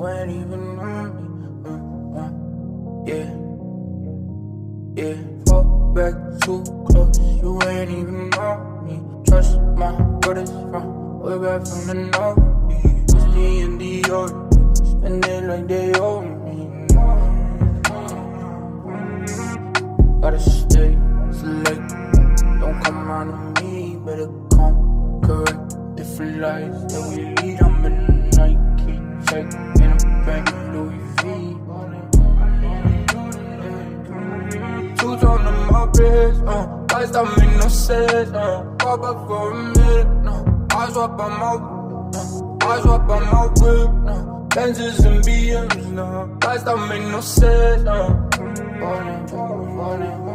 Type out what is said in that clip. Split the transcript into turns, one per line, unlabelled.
you ain't even on me. Yeah, fall back too close, you ain't even on me. Trust my brothers from way back from the north. Whiskey and Dior, spend it like they owe me. Gotta stay select, don't come around to me. Better come correct different lives that we lead. I'm in a Nike check in a bag of Louis V. Two tone on my wrist, lights don't make no sense, pop up for a minute, I swap on my whip, Benzes and BMs, lights don't make no sense, falling.